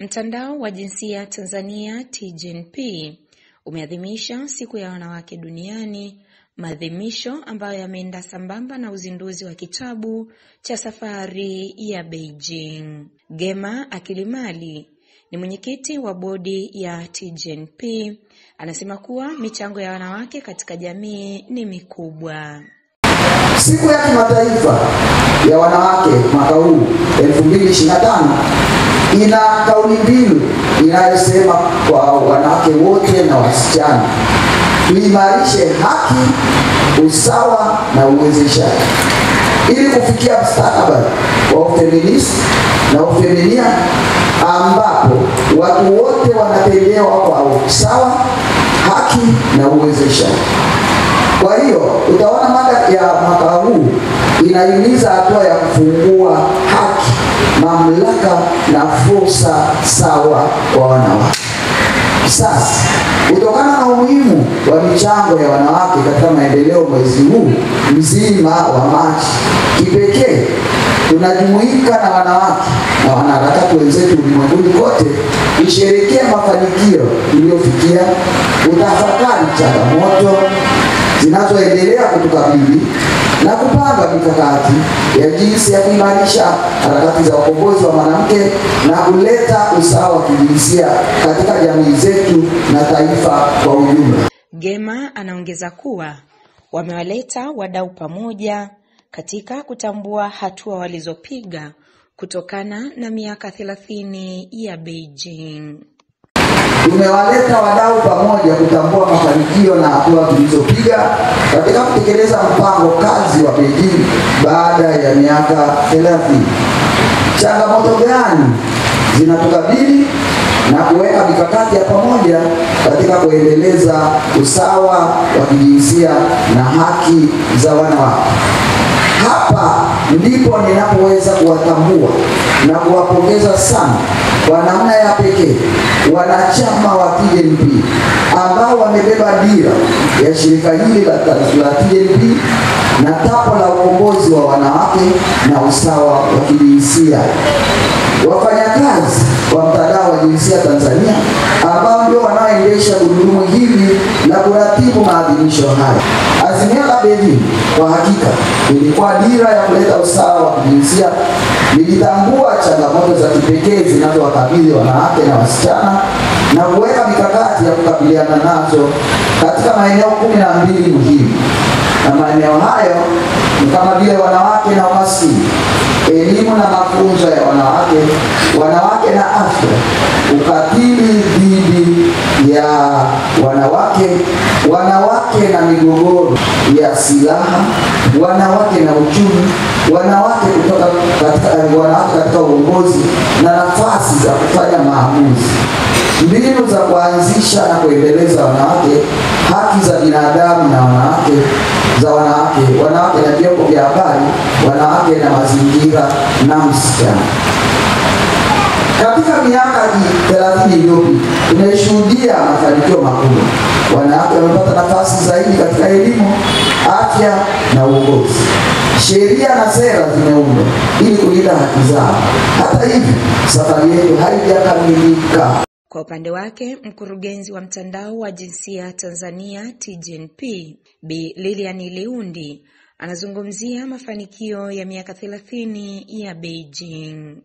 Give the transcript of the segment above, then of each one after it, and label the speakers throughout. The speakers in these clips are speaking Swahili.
Speaker 1: Mtandao wa jinsia Tanzania TGNP umeadhimisha siku ya wanawake duniani, maadhimisho ambayo yameenda sambamba na uzinduzi wa kitabu cha safari ya Beijing. Gema Akilimali ni mwenyekiti wa bodi ya TGNP, anasema kuwa michango ya wanawake katika jamii ni mikubwa.
Speaker 2: Siku ya kimataifa ya wanawake mwaka huu 2025 ina kauli mbiu inayosema kwa wanawake wote na wasichana, tuimarishe haki, usawa na uwezeshaji ili kufikia mustakabali wa ufeministi na ufeminia ambapo watu wote wanatendewa kwa usawa, haki na uwezeshaji. Kwa hiyo utaona mada ya mwaka huu inahimiza hatua ya kufungua haki, mamlaka na fursa sawa kwa wanawake. Sasa, kutokana na umuhimu wa michango ya wanawake katika maendeleo mwezi huu mzima wa Machi, kipekee tunajumuika na wanawake na wanaharakati wenzetu ulimwenguni kote kusherehekea mafanikio tuliyofikia, kutafakari changamoto zinazoendelea kutukabili na kupanga mikakati ya jinsi ya kuimarisha harakati za ukombozi wa mwanamke na kuleta usawa wa kijinsia katika jamii zetu na taifa kwa ujumla.
Speaker 1: Gema anaongeza kuwa wamewaleta wadau pamoja katika kutambua hatua walizopiga kutokana na miaka 30 ya Beijing.
Speaker 2: Tumewaleta wadau pamoja kutambua mafanikio na hatua tulizopiga katika kutekeleza mpango kazi wa Beijing baada ya miaka 30. Changamoto gani zinatukabili na kuweka mikakati ya pamoja katika kuendeleza usawa wa kijinsia na haki za wanawake. Hapa ndipo ninapoweza kuwatambua na kuwapongeza sana kwa namna ya pekee wanachama wa TGNP ambao wamebeba dira ya shirika hili la TGNP na tapo la ukombozi wa wanawake na usawa wa kijinsia. Wafanyakazi wa mtandao wa jinsia Tanzania ambao ndio wanaoendesha gurudumu hili na kuratibu maadhimisho haya. Azimio la Beijing kwa hakika ilikuwa dira ya kuleta usawa wa kijinsia, lilitambua changamoto za kipekee zinazowakabili wanawake na wasichana na kuweka mikakati ya kukabiliana nazo katika maeneo 12 muhimu. Na maeneo hayo ni kama vile wanawake na umaskini, elimu na mafunzo ya wanawake, wanawake na afya, ukatili dhidi ya wanawake, wanawake na migogoro ya silaha, wanawake na uchumi, wanawake katika uongozi na nafasi za kufanya maamuzi, mbinu za kuanzisha na kuendeleza wanawake, haki za binadamu na wanawake na vyombo vya habari, wanawake na mazingira na msichana. Katika miaka 30 iliyopita tumeshuhudia mafanikio makubwa. Wanawake wamepata nafasi zaidi katika elimu, afya na uongozi. Sheria na sera zimeundwa ili kulinda haki zao. Hata hivyo, safari yetu haijakamilika.
Speaker 1: Kwa upande wake, mkurugenzi wa mtandao wa jinsia Tanzania TGNP, Bi Lilian Liundi, anazungumzia mafanikio ya miaka 30 ya Beijing.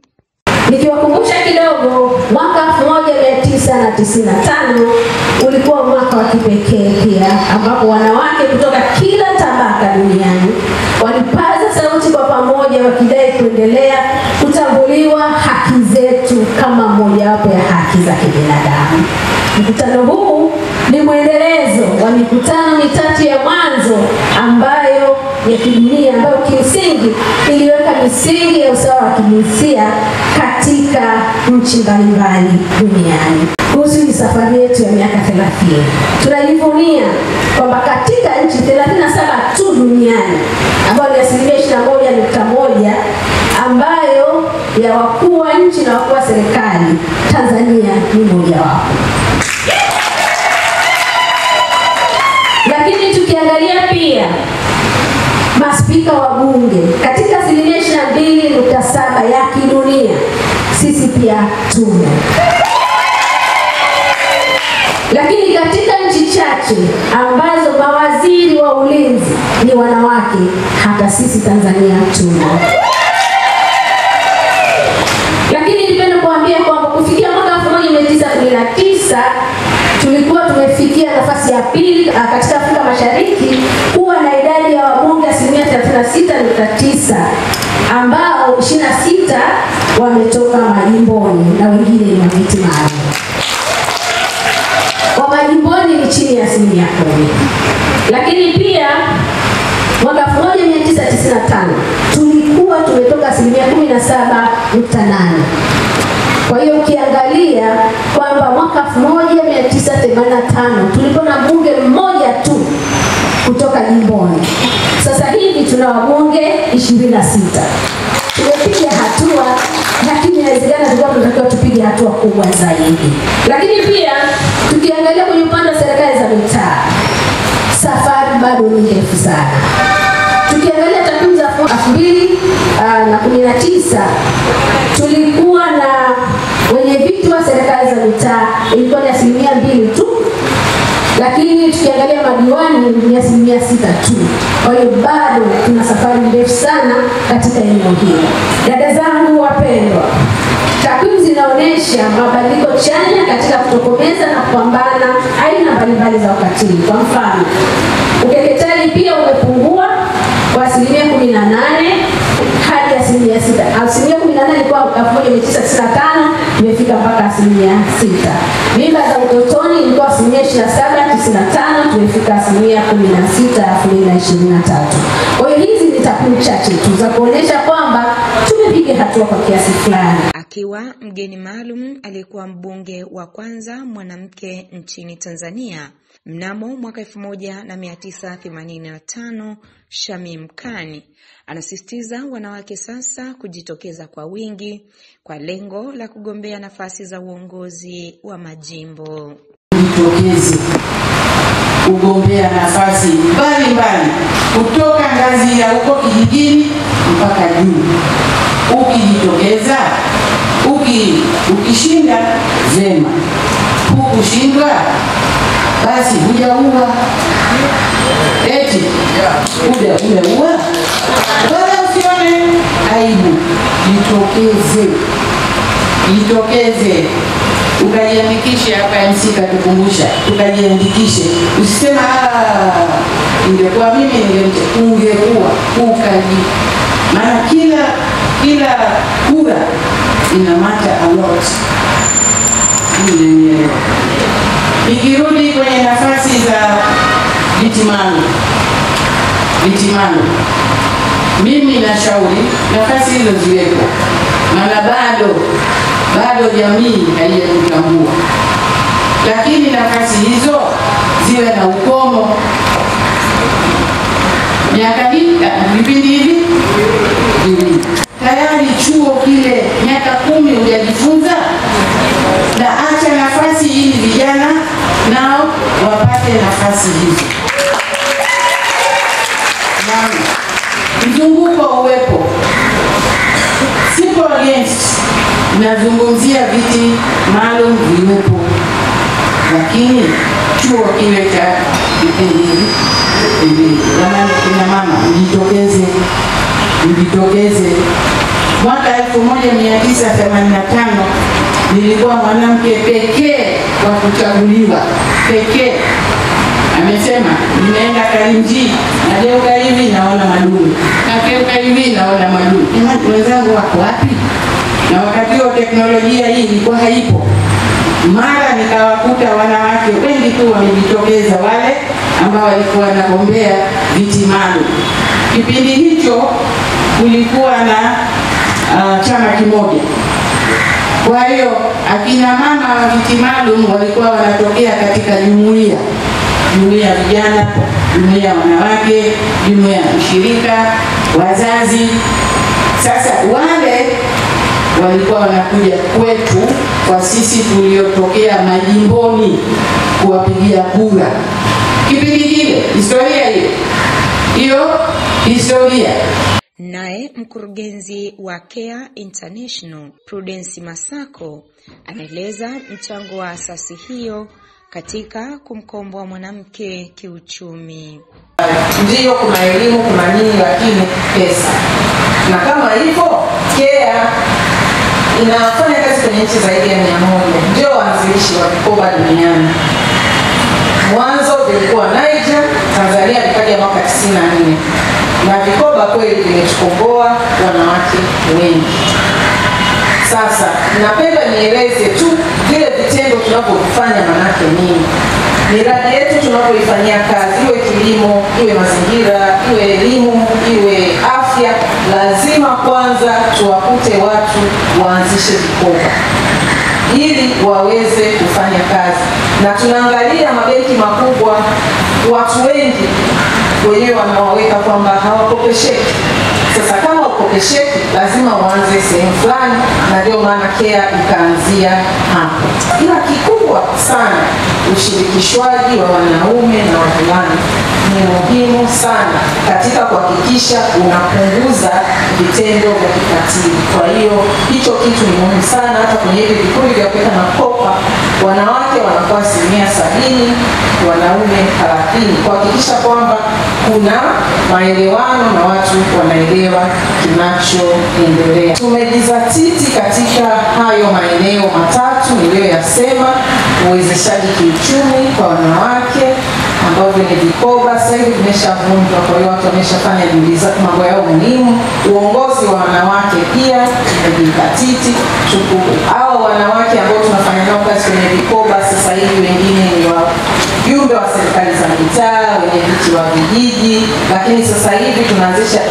Speaker 3: Nikiwakumbusha kidogo, mwaka 1995 ulikuwa mwaka wa kipekee pia, ambapo wanawake kutoka kila tabaka duniani walipaza sauti kwa pamoja wakidai kuendelea kutambuliwa haki zetu kama mojawapo ya haki za kibinadamu. Mkutano huu ni mwendelezo wa mikutano mitatu ya mwanzo ambayo ya kidunia ambayo kimsingi iliweka misingi ya usawa wa kijinsia katika nchi mbalimbali duniani. Kuhusu safari yetu ya miaka 30, tunajivunia kwamba katika nchi 37 tu duniani ambayo ni 21.1 ambayo ya wakuu wa nchi na wakuu wa serikali, Tanzania ni moja wapo. Lakini tukiangalia pia maspika wa bunge katika 22.7 ya kidunia, sisi pia tumo. Lakini katika nchi chache ambazo mawaziri wa ulinzi ni wanawake, hata sisi Tanzania tumo. Lakini nipende kuambia kwamba kufikia mwaka 1919 tulikuwa tumefikia nafasi ya pili katika Afrika Mashariki kuwa na idadi ya wabunge 36.9 ambao 26 wametoka majimboni na wengine ni viti maalum. Wa majimboni ni chini ya 10%. Lakini pia mwaka 1995 tulikuwa tumetoka 17.8. Kwa hiyo ukiangalia kwamba mwaka 1985 tulikuwa na bunge mmoja tu kutoka jimboni. Sasa hivi tuna wabunge 26. Tumepiga hatua, lakini inawezekana tunatakiwa tupige hatua kubwa zaidi. Lakini pia tukiangalia kwenye upande wa serikali za mitaa, safari bado ni ndefu sana. Tukiangalia takwimu za 2019 tulikuwa na wenye viti wa serikali za mitaa ilikuwa ni 2% tu, lakini tukiangalia madiwani ni 6% tu. Kwa hiyo bado tuna safari ndefu sana katika eneo hili. Dada zangu wapendwa, takwimu zinaonyesha mabadiliko chanya katika kutokomeza na kupambana aina mbalimbali za ukatili. Kwa mfano, ukeketaji pia umepungua kwa 18% hadi 6%. 18% ilikuwa 1995, imefika mpaka 6%. Mimba za utotoni ilikuwa 27.95, tumefika 16% 2023. Kwa hiyo hizi ni takwimu chache tu za kuonyesha kwamba tumepiga hatua kwa kiasi fulani.
Speaker 1: Akiwa mgeni maalum aliyekuwa mbunge wa kwanza mwanamke nchini Tanzania mnamo mwaka 1985, Shamim Khan anasisitiza wanawake sasa kujitokeza kwa wingi kwa lengo la kugombea nafasi za uongozi wa majimbo.
Speaker 4: Jitokeze kugombea nafasi mbalimbali kutoka ngazi ya huko kijijini mpaka juu. Ukijitokeza, ukishinda vema, hukushindwa basi hujaua. Eti hujaua, wala usione aibu. Jitokeze ukajiandikishe hapa MC katukumbusha, ukajiandikishe. Usisema ingekuwa mimi ungekuwa maana kila kura ina matter a lot. Ikirudi kwenye nafasi za vitimano, mimi nashauri nafasi hizo ziwepo, maana bado jamii haijatambua. Lakini nafasi hizo ziwe na ukomo. Miaka hii, vipindi hivi tayari chuo kile miaka 10 hujajifunza, na acha nafasi ili vijana nao wapate nafasi hizo. Mzunguko uwepo. Sipo against, nazungumzia viti maalum viwepo, lakini chuo kile cha vipindi hivi. Kina mama mjitokeze. Mwaka 1985 nilikuwa mwanamke pekee wa kuchaguliwa pekee. Amesema nimeenda Kalinji, nageuka hivi naona madumu, nageuka hivi naona madumu. Wenzangu wako wapi? Na wakati huo teknolojia hii ilikuwa haipo. Mara nikawakuta wanawake wengi tu wamejitokeza, wale ambao walikuwa wanagombea viti maalum. Kipindi hicho kulikuwa na chama kimoja. Kwa hiyo akina mama wa viti maalum walikuwa wanatokea katika jumuiya vijana, jumuiya wanawake, jumuiya ushirika, wazazi. Sasa wale walikuwa wanakuja kwetu kwa sisi tuliotokea majimboni kuwapigia kura. Kipindi kile historia hiyo historia.
Speaker 1: Naye mkurugenzi wa Care International Prudence Masako anaeleza mchango wa asasi hiyo katika kumkomboa mwanamke kiuchumi.
Speaker 4: Ndio kuna elimu, kuna nini, lakini pesa. Na kama hivyo Care inafanya kazi kwenye nchi zaidi ya 100. Ndio waanzilishi wa vikoba duniani. Mwanzo vilikuwa Niger, Tanzania vikaja mwaka 94. Na vikoba kweli vimetukomboa wanawake wengi. Sasa napenda nieleze tu vile vitendo tunavyofanya manake nini. Miradi yetu tunapoifanyia kazi, iwe kilimo, iwe mazingira, iwe elimu, iwe afya, lazima kwanza tuwakute watu waanzishe vikoba ili waweze kufanya kazi. Na tunaangalia mabenki makubwa, watu wengi wenyewe wanawaweka kwamba hawakopesheki. Sasa kama ukopesheki lazima uanze sehemu fulani, na ndio maana Care ikaanzia hapo. Ila kikubwa sana ushirikishwaji wa wanaume na wavulana ni muhimu sana katika kuhakikisha unapunguza vitendo vya kikatili. Kwa hiyo hicho kitu ni muhimu sana. Hata kwenye hivi vikundi vya kuweka makopa, wanawake wanakuwa 70%, wanaume 30%, kuhakikisha kwamba kuna maelewano na watu wanaelewa kinachoendelea. Tumejizatiti katika hayo maeneo matatu niliyoyasema: uwezeshaji kiuchumi kwa wanawake ambao ni vikoba sasa hivi vimeshavunjwa, kwa hiyo watu wameshafanya mambo yao muhimu. Uongozi wa wanawake pia tumejizatiti. Hao wanawake ambao tunafanya nao kazi kwenye vikoba sasa hivi wengine ni wajumbe wa serikali za mitaa, wenye viti wa vijiji, lakini sasa hivi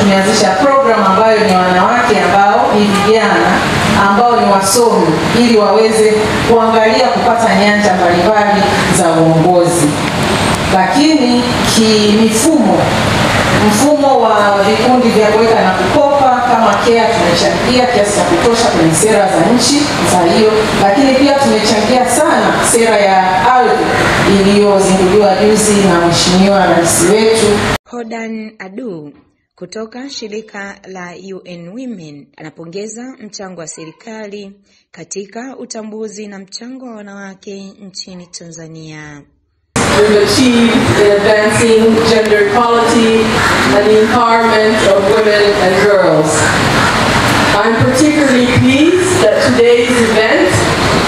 Speaker 4: tumeanzisha program ambayo ni wanawake ambao ni vijana ambao ni wasomi, ili waweze kuangalia kupata nyanja mbalimbali za uongozi. Lakini mfumo wa vikundi vya kuweka na kukopa kama Care tumechangia kiasi cha kutosha kwenye sera za nchi za hiyo, lakini pia tumechangia sana sera ya ardhi iliyozinduliwa juzi na Mheshimiwa Rais wetu.
Speaker 1: Hodan Adu kutoka shirika la UN Women anapongeza mchango wa serikali katika utambuzi na mchango wa wanawake nchini Tanzania.
Speaker 5: We've achieved in advancing gender equality and the empowerment of women and girls. I'm particularly pleased that today's event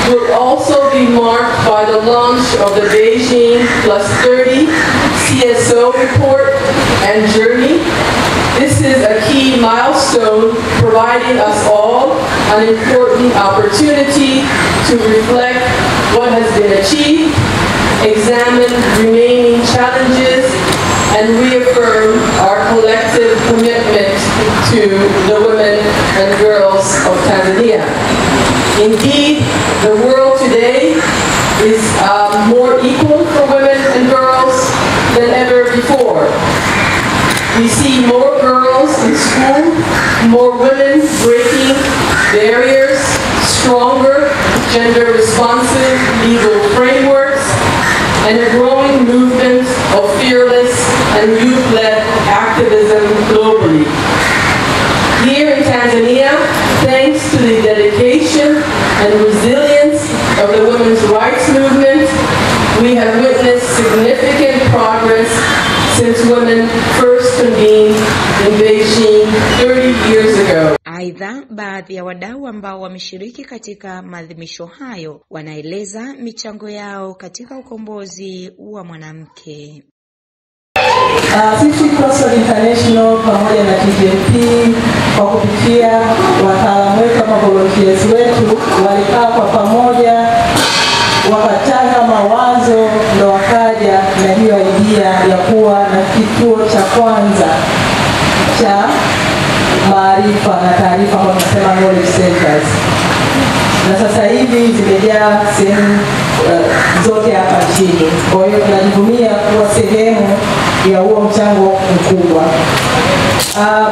Speaker 5: will also be marked by the launch of the Beijing +30 CSO report and journey. This is a key milestone, providing us all an important opportunity to reflect what has been achieved, examine remaining challenges, and reaffirm our collective commitment to the women and girls of Tanzania. Indeed, the world today is more equal for women and girls than ever before. We see more girls in school, more women breaking barriers, stronger gender-responsive legal frameworks, and a growing movement of fearless and youth-led activism globally. Here in Tanzania, thanks to the dedication and resilience of the women's rights movement, we have witnessed significant progress since women first convened in Beijing 30 years ago.
Speaker 1: Aidha, baadhi ya wadau ambao wameshiriki katika maadhimisho hayo wanaeleza michango yao katika ukombozi wa mwanamke.
Speaker 5: Sisi Crossroad International pamoja na TGNP kwa kupitia wataalamu wetu kama volunteers wetu walikaa kwa pamoja, wakatanga mawazo, ndo wakaja na hiyo idea ya kuwa na kituo cha kwanza cha maarifa na taarifa kwa tunasema knowledge centers. Na sasa hivi zimejaa sehemu zote hapa nchini. Kwa hiyo tunajivunia kuwa sehemu ya huo mchango mkubwa.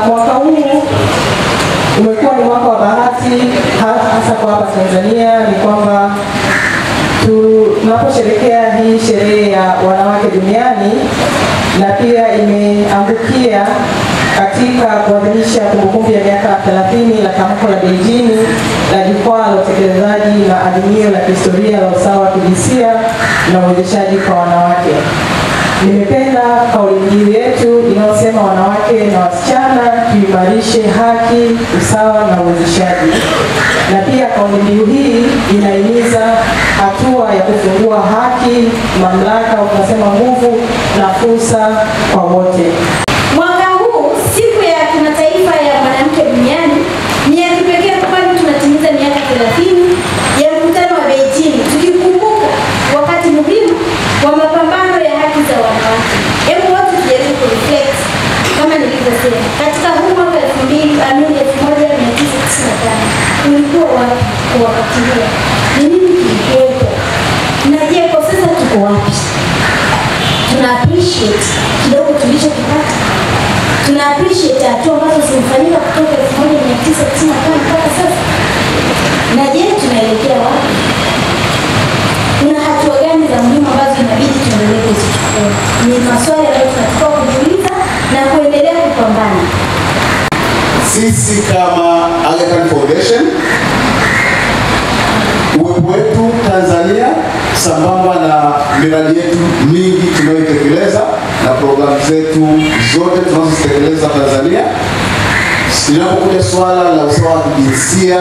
Speaker 5: Mwaka huu umekuwa ni mwaka wa bahati, hasa kwa hapa Tanzania. Ni kwamba tunaposherehekea hii sherehe ya wanawake duniani, na pia imeangukia
Speaker 4: katika kuadhimisha kumbukumbu ya miaka 30 la tamko la Beijing la jukwaa la utekelezaji na adhimio la kihistoria la usawa wa kijinsia na uwezeshaji kwa wanawake. Nimependa kauli mbiu yetu inayosema wanawake na wasichana tuimarishe haki, usawa na uwezeshaji. Na pia kauli mbiu hii inahimiza hatua ya kufungua haki, mamlaka, tunasema nguvu na fursa kwa wote.
Speaker 6: Mwaka huu siku ya kimataifa ya mwanamke duniani ni ya kipekee kwani tunatimiza miaka 30 ya mkutano wa Beijing, tukikumbuka wakati muhimu wa mapambano ya haki za wanawake. Hebu wote tujaribu kureflect kama nilivyosema. Katika huu mwaka 1995 ulikuwa wapi kwa wakati huo? Ni nini kilikuwepo? Na je, kwa sasa tuko wapi? Tuna appreciate kidogo tulichokipata? Tuna appreciate hatua ambazo zimefanyika kutoka 1995 mpaka sasa? Na je, tunaelekea wapi? Kuna hatua gani za muhimu ambazo inabidi tuendelee kuzichukua? Ni maswali ambayo tunatakiwa kujiuliza na kuendelea kupambana.
Speaker 7: Sisi kama Aga Khan Foundation, uwepo wetu Tanzania sambamba na miradi yetu mingi tunayotekeleza na programu zetu zote tunazozitekeleza Tanzania, linapokuja swala la usawa wa kijinsia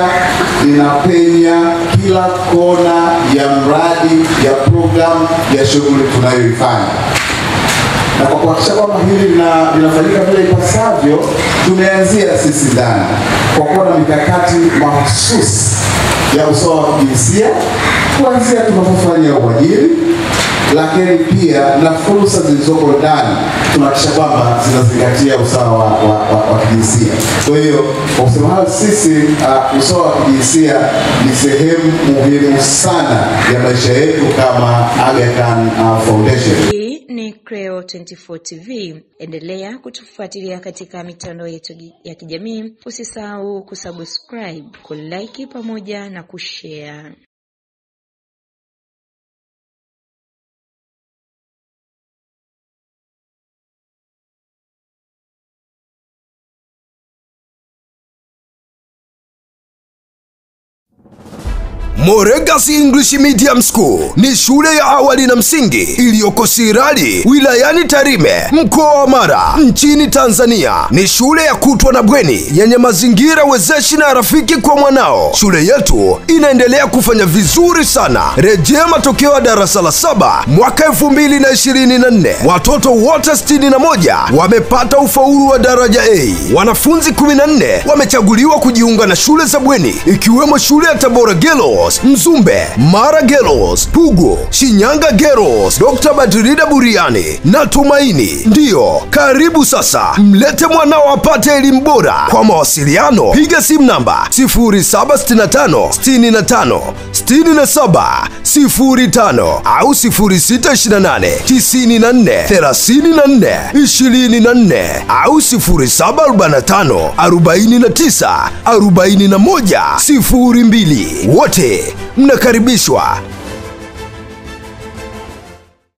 Speaker 7: linapenya kila kona ya mradi, ya programu, ya shughuli tunayoifanya. Na kwa kuhakikisha kwamba hili linafanyika vile ipasavyo, tumeanzia sisi ndani kwa kuwa na mikakati mahususi ya usawa wa kijinsia, kuanzia tunapofanya uajiri, lakini pia na fursa zilizoko ndani tunahakikisha kwamba zinazingatia usawa wa kijinsia. Kwa hiyo kwa kusema hayo, sisi usawa wa kijinsia ni sehemu muhimu sana ya maisha yetu kama Aga Khan Foundation.
Speaker 1: Ni Creo 24 TV. Endelea kutufuatilia katika mitandao yetu ya kijamii. Usisahau kusubscribe, kulike pamoja na kushare.
Speaker 8: Moregas English Medium School ni shule ya awali na msingi iliyoko Sirari, wilayani Tarime, mkoa wa Mara, nchini Tanzania. Ni shule ya kutwa na bweni yenye mazingira wezeshi na rafiki kwa mwanao. Shule yetu inaendelea kufanya vizuri sana. Rejea matokeo ya darasa la 7 mwaka 2024. Watoto wote 61 wamepata ufaulu wa daraja A. Wanafunzi 14 wamechaguliwa kujiunga na shule za bweni, ikiwemo shule ya Tabora Girls, Mzumbe, Mara Girls, Pugu, Shinyanga Girls, Dr. Badrida Buriani na Tumaini. Ndiyo, karibu sasa, mlete mwanao apate elimu bora. Kwa mawasiliano, piga simu namba 0765 65 67 05 au 0628 94 34 24 au 0745 49 41 02. Wote mnakaribishwa.